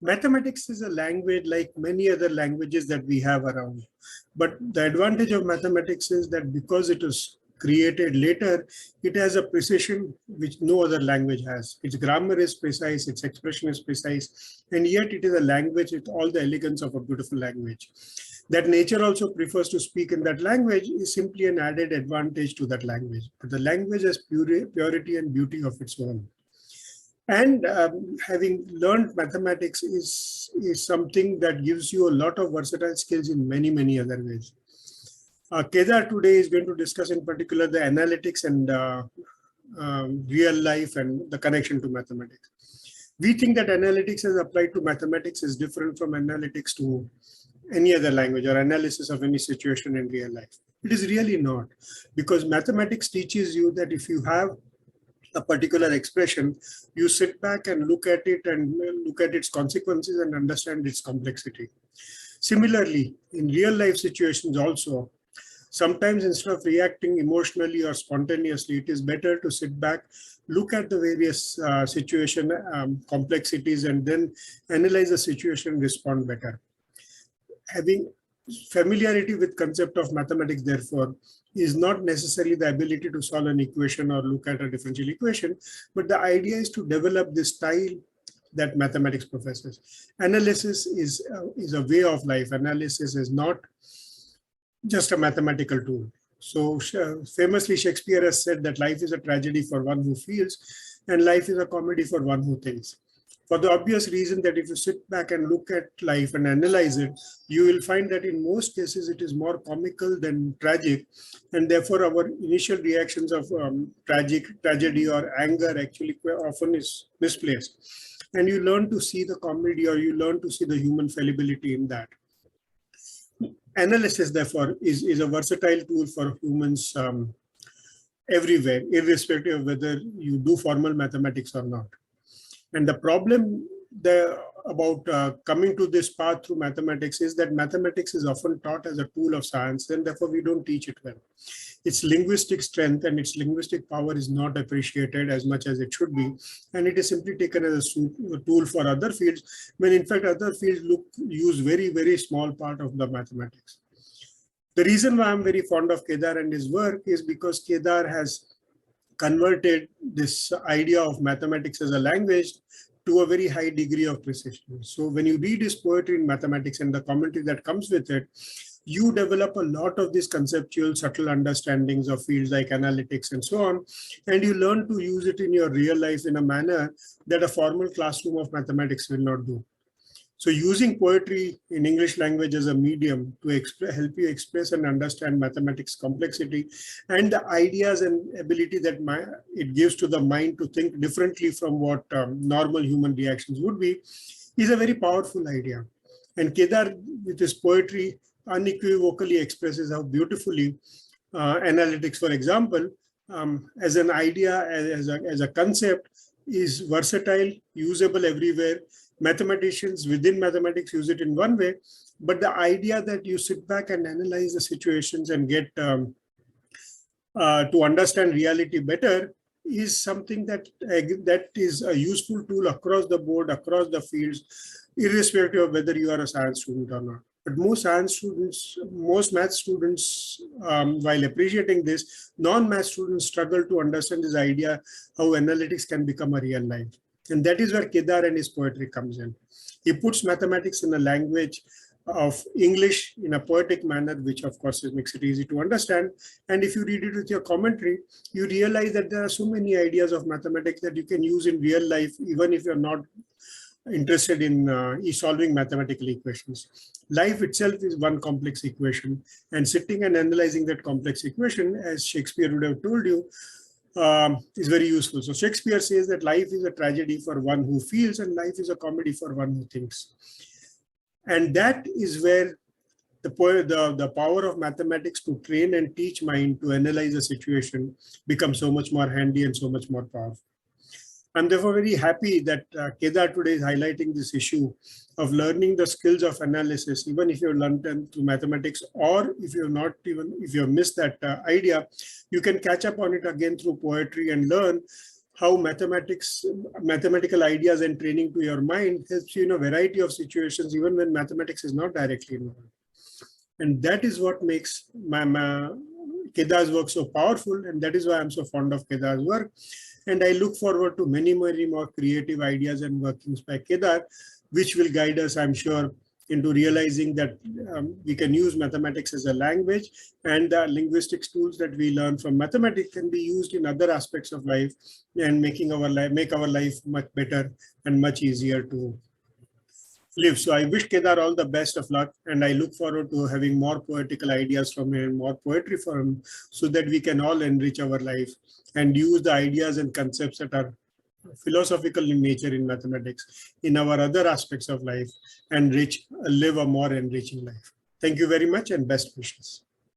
Mathematics is a language like many other languages that we have around. But the advantage of mathematics is that because it was created later, it has a precision which no other language has. Its grammar is precise, its expression is precise, and yet it is a language with all the elegance of a beautiful language. That nature also prefers to speak in that language is simply an added advantage to that language. But the language has purity and beauty of its own. And having learned mathematics is something that gives you a lot of versatile skills in many, many other ways. Kedar today is going to discuss in particular the analytics and real life and the connection to mathematics. We think that analytics as applied to mathematics is different from analytics to any other language or analysis of any situation in real life. It is really not, because mathematics teaches you that if you have a particular expression, you sit back and look at it and look at its consequences and understand its complexity. Similarly, in real life situations also, sometimes instead of reacting emotionally or spontaneously, it is better to sit back, look at the various situation complexities, and then analyze the situation, respond better. Having familiarity with concept of mathematics, therefore, is not necessarily the ability to solve an equation or look at a differential equation, but the idea is to develop this style that mathematics professes. Analysis is a way of life. Analysis is not just a mathematical tool. So famously, Shakespeare has said that life is a tragedy for one who feels, and life is a comedy for one who thinks. For the obvious reason that if you sit back and look at life and analyze it, you will find that in most cases it is more comical than tragic, and therefore our initial reactions of tragedy or anger actually often is misplaced. And you learn to see the comedy, or you learn to see the human fallibility in that. Analysis, therefore, is a versatile tool for humans everywhere, irrespective of whether you do formal mathematics or not. And the problem about coming to this path through mathematics is that mathematics is often taught as a tool of science, and therefore we don't teach it well. Its linguistic strength and its linguistic power is not appreciated as much as it should be, and it is simply taken as a tool for other fields, when in fact other fields use very, very small part of the mathematics. The reason why I'm very fond of Kedar and his work is because Kedar has converted this idea of mathematics as a language to a very high degree of precision. So when you read his poetry in mathematics and the commentary that comes with it, you develop a lot of these conceptual, subtle understandings of fields like analytics and so on, and you learn to use it in your real life in a manner that a formal classroom of mathematics will not do. So using poetry in English language as a medium to help you express and understand mathematics complexity and the ideas and ability that it gives to the mind to think differently from what normal human reactions would be, is a very powerful idea. And Kedar, with his poetry, unequivocally expresses how beautifully analytics, for example, as an idea, as a concept, is versatile, usable everywhere. Mathematicians within mathematics use it in one way, but the idea that you sit back and analyze the situations and get to understand reality better is something that is a useful tool across the board, across the fields, irrespective of whether you are a science student or not. But most math students, while appreciating this, non-math students struggle to understand this idea, how analytics can become a real life. And that is where Kedar and his poetry comes in. He puts mathematics in a language of English in a poetic manner, which of course makes it easy to understand. And if you read it with your commentary, you realize that there are so many ideas of mathematics that you can use in real life, even if you're not interested in solving mathematical equations. Life itself is one complex equation, and sitting and analyzing that complex equation, as Shakespeare would have told you, is very useful. So Shakespeare says that life is a tragedy for one who feels, and life is a comedy for one who thinks. And that is where the power of mathematics to train and teach mind to analyze a situation becomes so much more handy and so much more powerful. I'm therefore very happy that Kedar today is highlighting this issue of learning the skills of analysis, even if you've learned them through mathematics, or if you've missed that idea, you can catch up on it again through poetry and learn how mathematical ideas and training to your mind helps you in a variety of situations, even when mathematics is not directly involved. And that is what makes my Kedar's work so powerful. And that is why I'm so fond of Kedar's work. And I look forward to many, many more creative ideas and workings by Kedar, which will guide us, I'm sure, into realizing that we can use mathematics as a language, and the linguistics tools that we learn from mathematics can be used in other aspects of life and make our life much better and much easier to live. So I wish Kedar all the best of luck, and I look forward to having more poetical ideas from him, more poetry from him, so that we can all enrich our life and use the ideas and concepts that are philosophical in nature in mathematics in our other aspects of live a more enriching life. Thank you very much and best wishes.